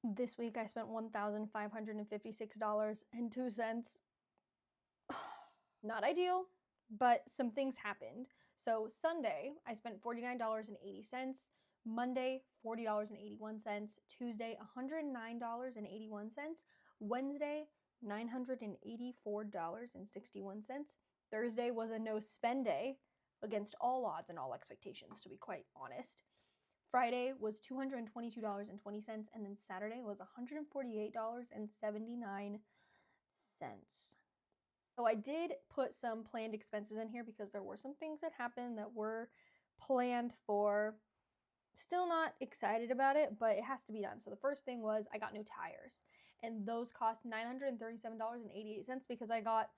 This week I spent $1,556.02. Not ideal, but some things happened. So Sunday, I spent $49.80. Monday, $40.81. Tuesday, $109.81. Wednesday, $984.61. Thursday was a no spend day against all odds and all expectations, to be quite honest. Friday was $222.20, and then Saturday was $148.79. So I did put some planned expenses in here because there were some things that happened that were planned for. Still not excited about it, but it has to be done. So the first thing was I got new tires, and those cost $937.88 because I got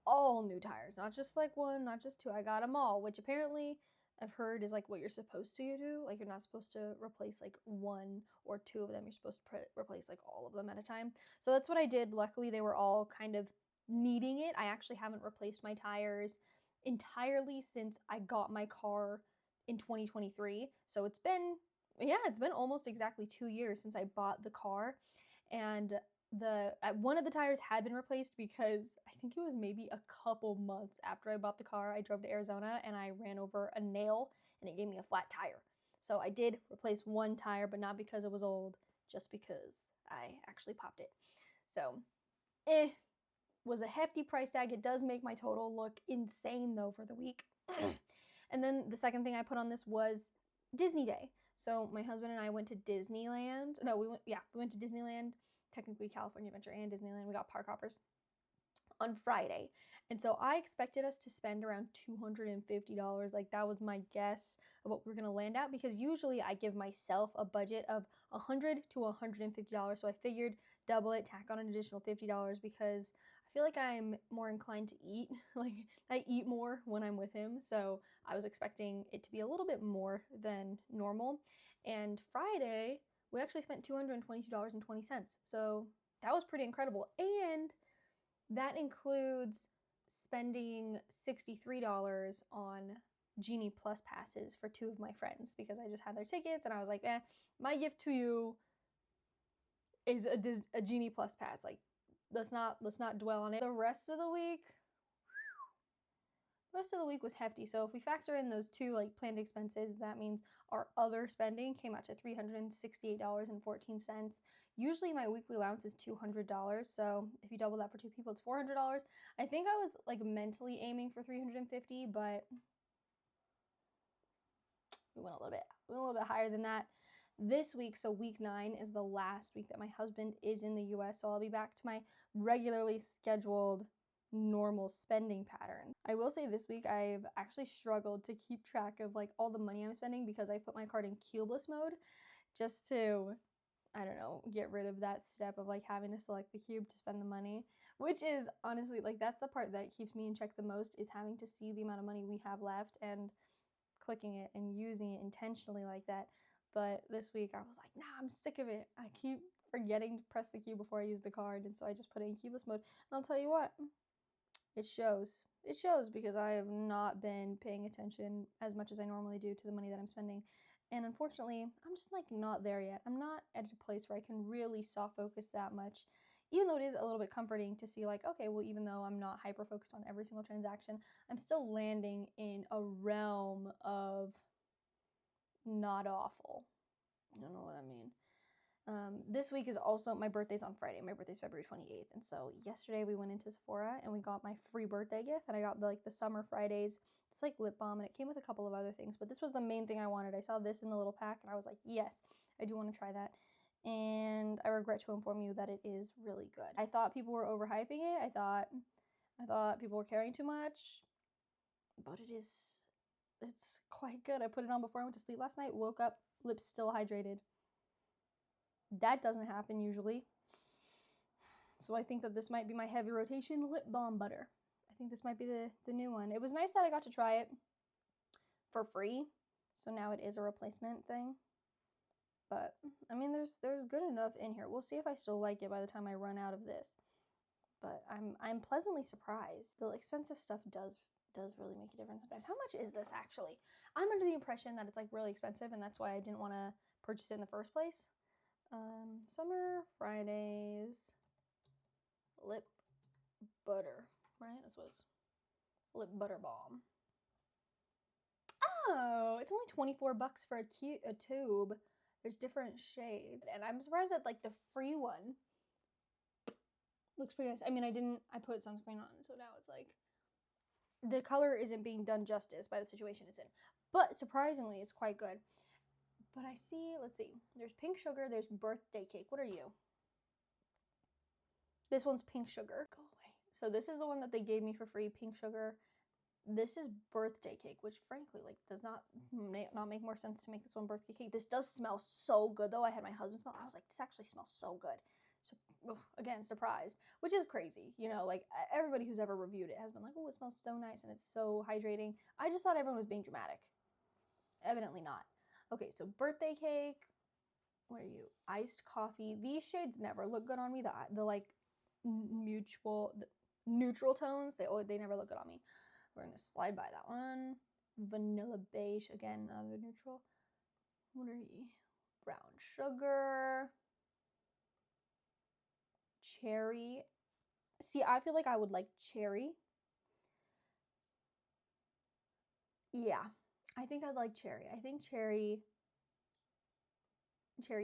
all new tires, not just like one, not just two. I got them all, which apparently I've heard is like what you're supposed to do. Like you're not supposed to replace like one or two of them. You're supposed to replace like all of them at a time. So that's what I did. Luckily, they were all kind of needing it. I actually haven't replaced my tires entirely since I got my car in 2023. So it's been almost exactly 2 years since I bought the car, and one of the tires had been replaced because I think it was maybe a couple months after I bought the car. I drove to Arizona and I ran over a nail and it gave me a flat tire. So I did replace one tire, but not because it was old, just because I actually popped it. So, was a hefty price tag. It does make my total look insane though for the week. And then the second thing I put on this was Disney Day. So my husband and I went to Disneyland. No, we went to Disneyland, technically California Adventure and Disneyland. We got park hoppers on Friday. And so I expected us to spend around $250. Like that was my guess of what we're going to land at, because usually I give myself a budget of $100 to $150. So I figured double it, tack on an additional $50 because I feel like I'm more inclined to eat. Like I eat more when I'm with him. So I was expecting it to be a little bit more than normal. And Friday, we actually spent $222.20. So that was pretty incredible. And that includes spending $63 on Genie Plus passes for two of my friends because I just had their tickets and I was like, my gift to you is a Genie Plus pass. Like, let's not dwell on it. The rest of the week was hefty. So if we factor in those two like planned expenses, that means our other spending came out to $368.14. Usually my weekly allowance is $200. So if you double that for two people, it's $400. I think I was like mentally aiming for 350, but we went a little bit higher than that. This week, so week 9 is the last week that my husband is in the US, so I'll be back to my regularly scheduled normal spending pattern. I will say this week I've actually struggled to keep track of like all the money I'm spending because I put my card in cubeless mode just to, I don't know, get rid of that step of like having to select the cube to spend the money, which is honestly like that's the part that keeps me in check the most, is having to see the amount of money we have left and clicking it and using it intentionally like that. But this week I was like, nah, I'm sick of it. I keep forgetting to press the cube before I use the card, and so I just put it in cubeless mode. And I'll tell you what, it shows. It shows because I have not been paying attention as much as I normally do to the money that I'm spending. And unfortunately, I'm just like not there yet. I'm not at a place where I can really soft focus that much. Even though it is a little bit comforting to see like, okay, well, even though I'm not hyper focused on every single transaction, I'm still landing in a realm of not awful. I don't know what I mean. This week is also, my birthday's on Friday. My birthday's February 28th. And so yesterday we went into Sephora and we got my free birthday gift. And I got the Summer Fridays. It's like lip balm, and it came with a couple of other things. But this was the main thing I wanted. I saw this in the little pack and I was like, yes, I do want to try that. And I regret to inform you that it is really good. I thought people were overhyping it. I thought people were caring too much. But it's quite good. I put it on before I went to sleep last night. Woke up, lips still hydrated. That doesn't happen usually. So I think that this might be my heavy rotation lip balm butter. I think this might be the new one. It was nice that I got to try it for free. So now it is a replacement thing. But I mean, there's good enough in here. We'll see if I still like it by the time I run out of this. But I'm pleasantly surprised. The expensive stuff does really make a difference sometimes. How much is this actually? I'm under the impression that it's like really expensive and that's why I didn't want to purchase it in the first place. Summer Fridays lip butter, right? That's what it's, lip butter balm. Oh, it's only 24 bucks for a tube. There's different shades, and I'm surprised that like the free one looks pretty nice. I mean, I put sunscreen on, so now it's like the color isn't being done justice by the situation it's in. But surprisingly, it's quite good. But I see, let's see, there's pink sugar, there's birthday cake. What are you? This one's pink sugar. Go away. So this is the one that they gave me for free, pink sugar. This is birthday cake, which frankly, like, does not make more sense to make this one birthday cake. This does smell so good, though. I had my husband smell. I was like, this actually smells so good. So, again, surprised, which is crazy. You know, like, everybody who's ever reviewed it has been like, oh, it smells so nice and it's so hydrating. I just thought everyone was being dramatic. Evidently not. Okay, so birthday cake. What are you? Iced coffee. These shades never look good on me. The like, neutral tones, they never look good on me. We're gonna slide by that one. Vanilla beige, again, another neutral. What are you? Brown sugar. Cherry. See, I feel like I would like cherry. Yeah, I think I'd like cherry. I think cherry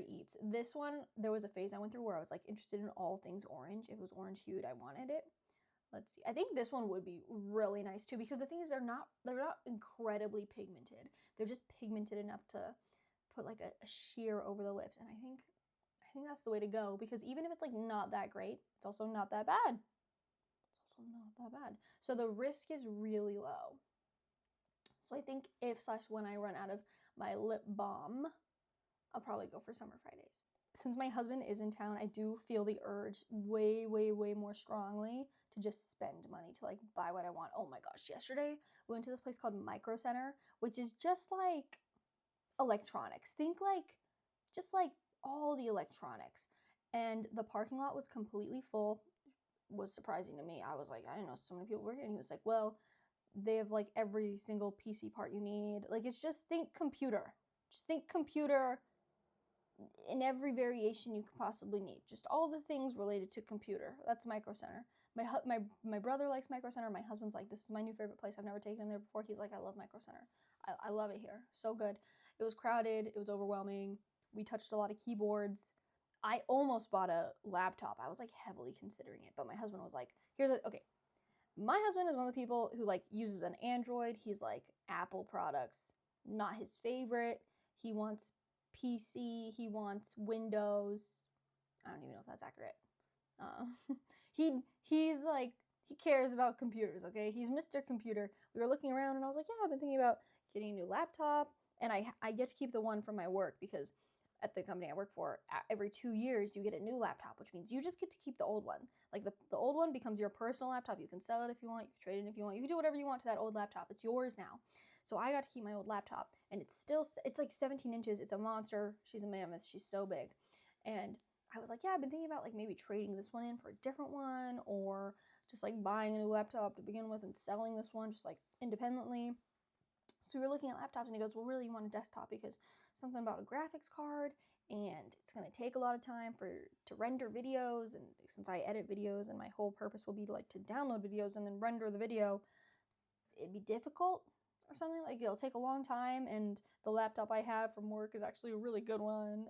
eats. This one, there was a phase I went through where I was like interested in all things orange. If it was orange hued, I wanted it. Let's see. I think this one would be really nice too, because the thing is they're not incredibly pigmented. They're just pigmented enough to put like a sheer over the lips, and I think that's the way to go, because even if it's like not that great, it's also not that bad. It's also not that bad. So the risk is really low. So I think if/when I run out of my lip balm, I'll probably go for Summer Fridays. Since my husband is in town, I do feel the urge way, way, way more strongly to just spend money to like buy what I want. Oh my gosh, yesterday we went to this place called Micro Center, which is just like electronics. Think like, just like all the electronics. And the parking lot was completely full. Was surprising to me. I was like, I didn't know so many people were here. And he was like, well, they have like every single PC part you need. Like, it's just, think computer. Just think computer in every variation you could possibly need. Just all the things related to computer. That's Micro Center. My brother likes Micro Center. My husband's like, this is my new favorite place. I've never taken him there before. He's like, I love Micro Center. I love it here. So good. It was crowded. It was overwhelming. We touched a lot of keyboards. I almost bought a laptop. I was like heavily considering it, but my husband was like, okay. My husband is one of the people who like uses an Android. He's like, Apple products, not his favorite. He wants PC. He wants Windows. I don't even know if that's accurate. He's like, he cares about computers, okay? He's Mr. Computer. We were looking around and I was like, yeah, I've been thinking about getting a new laptop, and I get to keep the one from my work, because at the company I work for, every 2 years you get a new laptop, which means you just get to keep the old one. Like, the old one becomes your personal laptop. You can sell it if you want, you can trade it if you want, you can do whatever you want to that old laptop. It's yours now. So I got to keep my old laptop, and it's like 17 inches. It's a monster. She's a mammoth. She's so big. And I was like, yeah, I've been thinking about like maybe trading this one in for a different one, or just like buying a new laptop to begin with and selling this one just like independently. So we were looking at laptops, and he goes, well, really, you want a desktop because something about a graphics card, and it's going to take a lot of time to render videos, and since I edit videos and my whole purpose will be like to download videos and then render the video, it'd be difficult or something. Like, it'll take a long time, and the laptop I have from work is actually a really good one.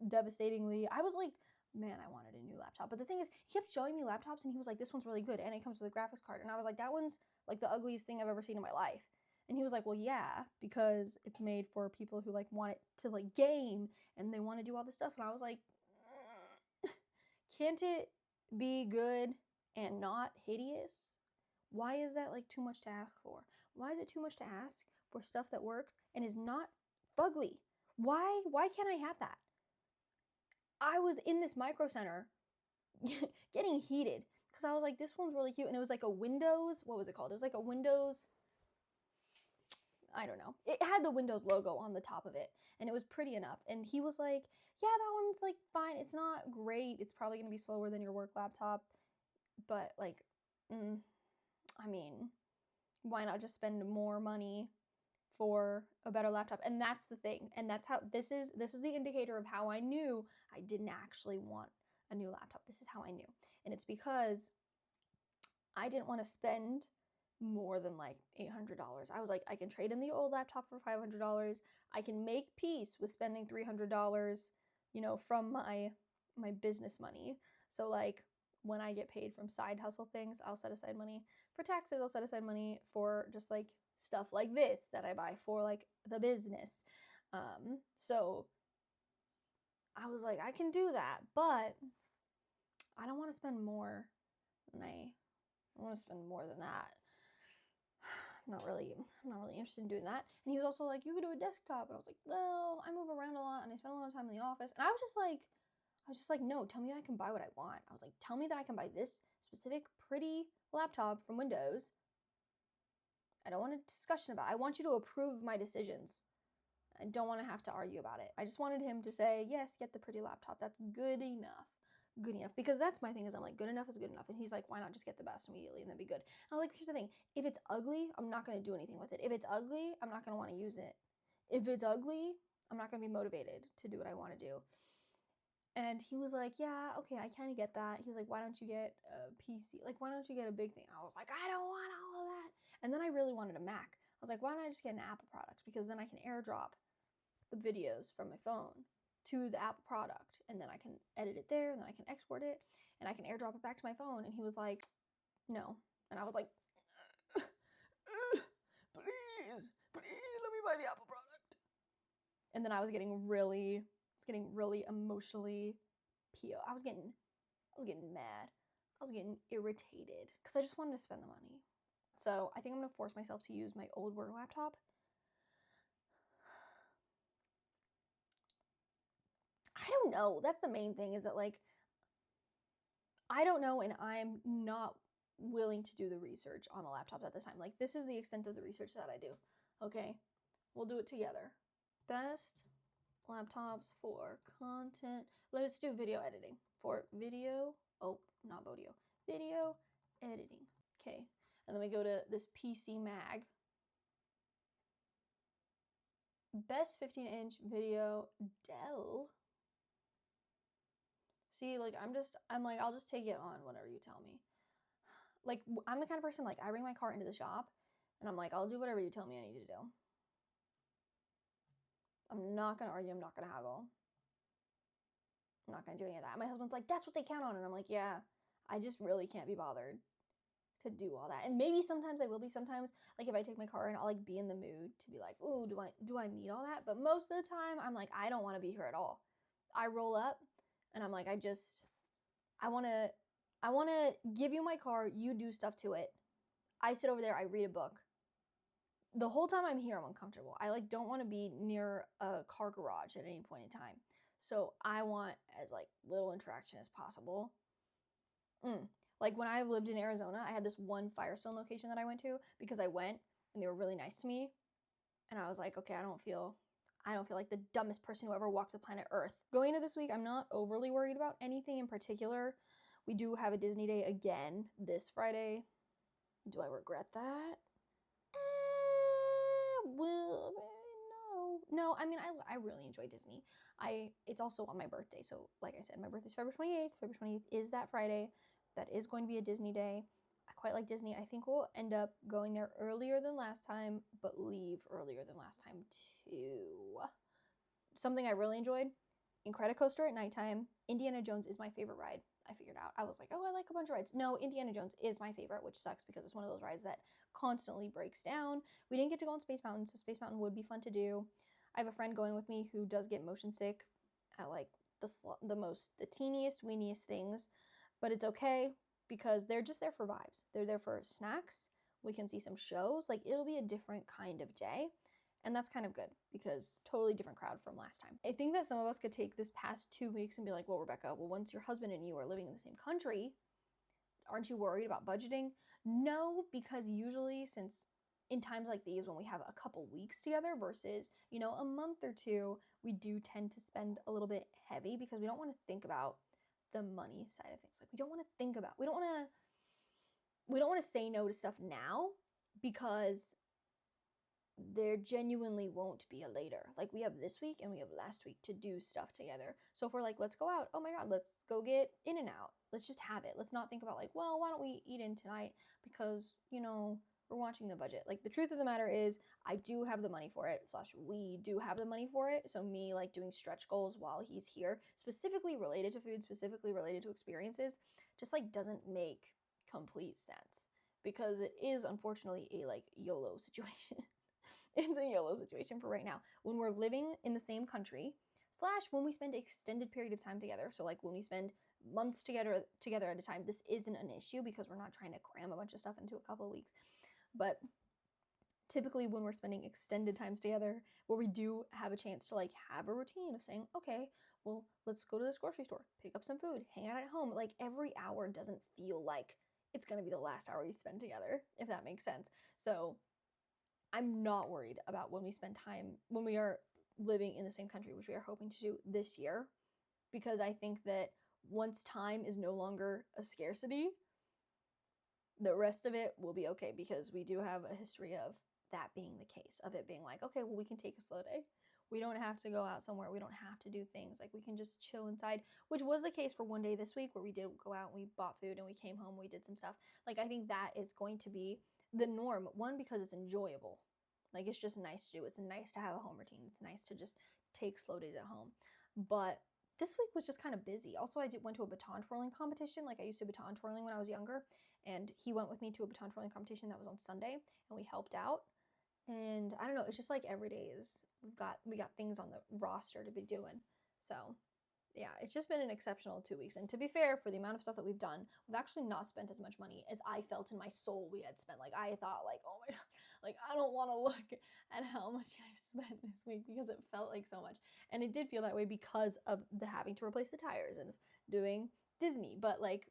Devastatingly, I was like, man, I wanted a new laptop. But the thing is, he kept showing me laptops, and he was like, this one's really good, and it comes with a graphics card. And I was like, that one's like the ugliest thing I've ever seen in my life. And he was like, well, yeah, because it's made for people who like want it to like game, and they want to do all this stuff. And I was like, can't it be good and not hideous? Why is that like too much to ask for? Why is it too much to ask for stuff that works and is not fugly? Why can't I have that? I was in this Micro Center getting heated because I was like, this one's really cute. And it was like a Windows, what was it called? It was like a Windows, I don't know. It had the Windows logo on the top of it, and it was pretty enough. And he was like, yeah, that one's like fine. It's not great. It's probably going to be slower than your work laptop. But like, I mean, why not just spend more money for a better laptop. And that's the thing. And that's how this is the indicator of how I knew I didn't actually want a new laptop. This is how I knew. And it's because I didn't want to spend more than like $800. I was like, I can trade in the old laptop for $500. I can make peace with spending $300, you know, from my business money. So like when I get paid from side hustle things, I'll set aside money for taxes. I'll set aside money for just like stuff like this that I buy for like the business. So I was like, I can do that, but I don't want to spend more than I want to spend more than that. I'm not really interested in doing that. And he was also like, you could do a desktop. And I was like, well, I move around a lot and I spend a lot of time in the office. And I was just like, no, tell me that I can buy what I want. I was like, tell me that I can buy this specific pretty laptop from Windows. I don't want a discussion about it. I want you to approve my decisions. I don't want to have to argue about it. I just wanted him to say, yes, get the pretty laptop. That's good enough. Good enough. Because that's my thing is I'm like, good enough is good enough. And he's like, why not just get the best immediately and then be good? And I'm like, here's the thing. If it's ugly, I'm not going to do anything with it. If it's ugly, I'm not going to want to use it. If it's ugly, I'm not going to be motivated to do what I want to do. And he was like, yeah, okay, I kind of get that. He was like, why don't you get a PC? Like, why don't you get a big thing? I was like, I don't want all of that. And then I really wanted a Mac. I was like, why don't I just get an Apple product? Because then I can AirDrop the videos from my phone to the Apple product, and then I can edit it there, and then I can export it, and I can AirDrop it back to my phone. And he was like, no. And I was like, please, let me buy the Apple product. And then I was getting really emotionally I was getting mad. I was getting irritated because I just wanted to spend the money. So I think I'm gonna force myself to use my old work laptop. I don't know. That's the main thing is that like, I don't know, and I'm not willing to do the research on the laptops at this time. Like, this is the extent of the research that I do. Okay, we'll do it together. Best laptops for content. Let's do video editing. For video, oh, not Bodio. Video editing. Okay, and then we go to this PC Mag. Best 15-inch video, Dell. See, like, I'm like, I'll just take it on whatever you tell me. Like, I'm the kind of person, like, I bring my car into the shop, and I'm like, I'll do whatever you tell me I need to do. I'm not gonna argue, I'm not gonna haggle. I'm not gonna do any of that. My husband's like, that's what they count on, and I'm like, yeah, I just really can't be bothered to do all that. And maybe sometimes I will be. Sometimes, like, if I take my car and I'll like be in the mood to be like, ooh, do I need all that? But most of the time, I'm like, I don't want to be here at all. I roll up, and I'm like, I want to give you my car. You do stuff to it. I sit over there. I read a book. The whole time I'm here, I'm uncomfortable. I like don't want to be near a car garage at any point in time. So I want as like little interaction as possible. Like when I lived in Arizona, I had this one Firestone location that I went to because I went and they were really nice to me. And I was like, okay, I don't feel like the dumbest person who ever walked the planet Earth. Going into this week, I'm not overly worried about anything in particular. We do have a Disney day again this Friday. Do I regret that? Well, no. I mean, I really enjoy Disney. It's also on my birthday, so like I said, my birthday's February 28th. February 28th is that Friday. That is going to be a Disney day. I quite like Disney. I think we'll end up going there earlier than last time, but leave earlier than last time too. Something I really enjoyed, Incredicoaster at nighttime. Indiana Jones is my favorite ride. I figured out. I was like, oh, I like a bunch of rides. No, Indiana Jones is my favorite, which sucks because it's one of those rides that constantly breaks down. We didn't get to go on Space Mountain, so Space Mountain would be fun to do. I have a friend going with me who does get motion sick at like the teeniest, weeniest things, but it's okay because they're just there for vibes. They're there for snacks. We can see some shows. Like, it'll be a different kind of day. And that's kind of good because totally different crowd from last time. I think that some of us could take this past 2 weeks and be like, well, Rebecca, once your husband and you are living in the same country, aren't you worried about budgeting? No, because usually since in times like these when we have a couple weeks together versus, a month or two, we do tend to spend a little bit heavy because we don't want to think about the money side of things. Like we don't want to say no to stuff now because there genuinely won't be a later. Like, we have this week and we have last week to do stuff together. So if we're like, let's go out, oh my God, let's go get In-N-Out. Let's just have it. Let's not think about like, well, why don't we eat in tonight because, we're watching the budget. Like, the truth of the matter is I do have the money for it, / we do have the money for it. So me like doing stretch goals while he's here, specifically related to food, specifically related to experiences, just like doesn't make complete sense, because it is unfortunately a like YOLO situation. It's a YOLO situation for right now. When we're living in the same country, / when we spend extended period of time together, so like when we spend months together at a time, this isn't an issue because we're not trying to cram a bunch of stuff into a couple of weeks. But typically when we're spending extended times together, where we do have a chance to like have a routine of saying, okay, well, let's go to this grocery store, pick up some food, hang out at home. Like, every hour doesn't feel like it's going to be the last hour we spend together, if that makes sense. So I'm not worried about when we are living in the same country, which we are hoping to do this year, because I think that once time is no longer a scarcity, the rest of it will be okay, because we do have a history of that being the case, of it being like, okay, well, we can take a slow day. We don't have to go out somewhere. We don't have to do things. Like, we can just chill inside, which was the case for one day this week where we did go out and we bought food and we came home, we did some stuff. Like, I think that is going to be the norm. One, because it's enjoyable. Like, it's just nice to do. It's nice to have a home routine. It's nice to just take slow days at home. But this week was just kind of busy. Also, I went to a baton twirling competition. Like, I used to baton twirling when I was younger, and he went with me to a baton twirling competition that was on Sunday, and we helped out. And I don't know, it's just like every day we got things on the roster to be doing. So yeah, it's just been an exceptional 2 weeks. And to be fair, for the amount of stuff that we've done, we've actually not spent as much money as I felt in my soul we had spent. Like, I thought like, oh my God, like, I don't want to look at how much I spent this week, because it felt like so much. And it did feel that way because of the having to replace the tires and doing Disney. But like,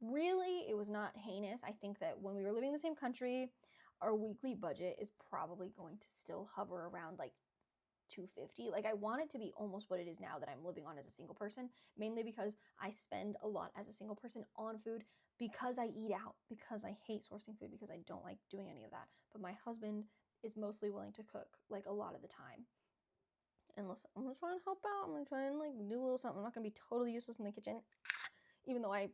really, it was not heinous. I think that when we were living in the same country, our weekly budget is probably going to still hover around like $250. Like, I want it to be almost what it is now that I'm living on as a single person, mainly because I spend a lot as a single person on food, because I eat out, because I hate sourcing food, because I don't like doing any of that. But my husband is mostly willing to cook like a lot of the time. And listen, I'm gonna try and help out. I'm gonna try and like do a little something. I'm not gonna be totally useless in the kitchen, even though I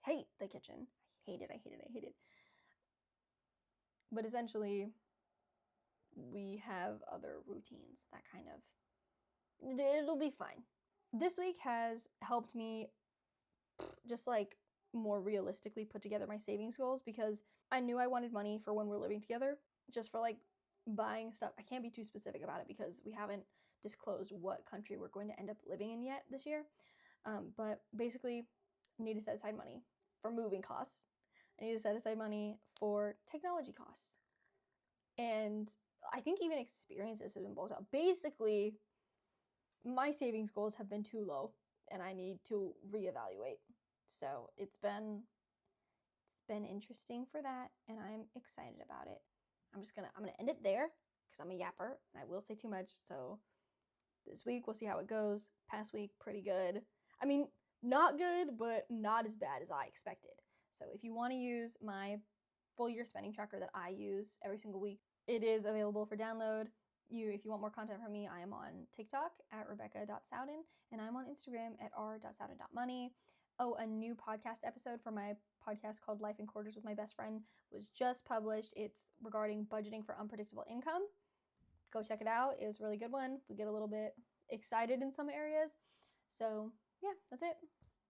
hate the kitchen. I hate it. But essentially, we have other routines that kind of, it'll be fine. This week has helped me just like more realistically put together my savings goals, because I knew I wanted money for when we're living together, just for like buying stuff. I can't be too specific about it because we haven't disclosed what country we're going to end up living in yet this year. But basically, I need to set aside money for moving costs. I need to set aside money for technology costs. And I think even experiences have been both out. Basically, my savings goals have been too low, and I need to reevaluate. So it's been interesting for that, and I'm excited about it. I'm gonna end it there because I'm a yapper and I will say too much. So this week we'll see how it goes. Past week, pretty good. I mean, not good, but not as bad as I expected. So if you want to use my full year spending tracker that I use every single week, it is available for download. If you want more content from me, I am on TikTok at rebecca.sowden, and I'm on Instagram at r.sowden.money. Oh, a new podcast episode for my podcast called Life in Quarters with My Best Friend was just published. It's regarding budgeting for unpredictable income. Go check it out. It was a really good one. We get a little bit excited in some areas. So yeah, that's it.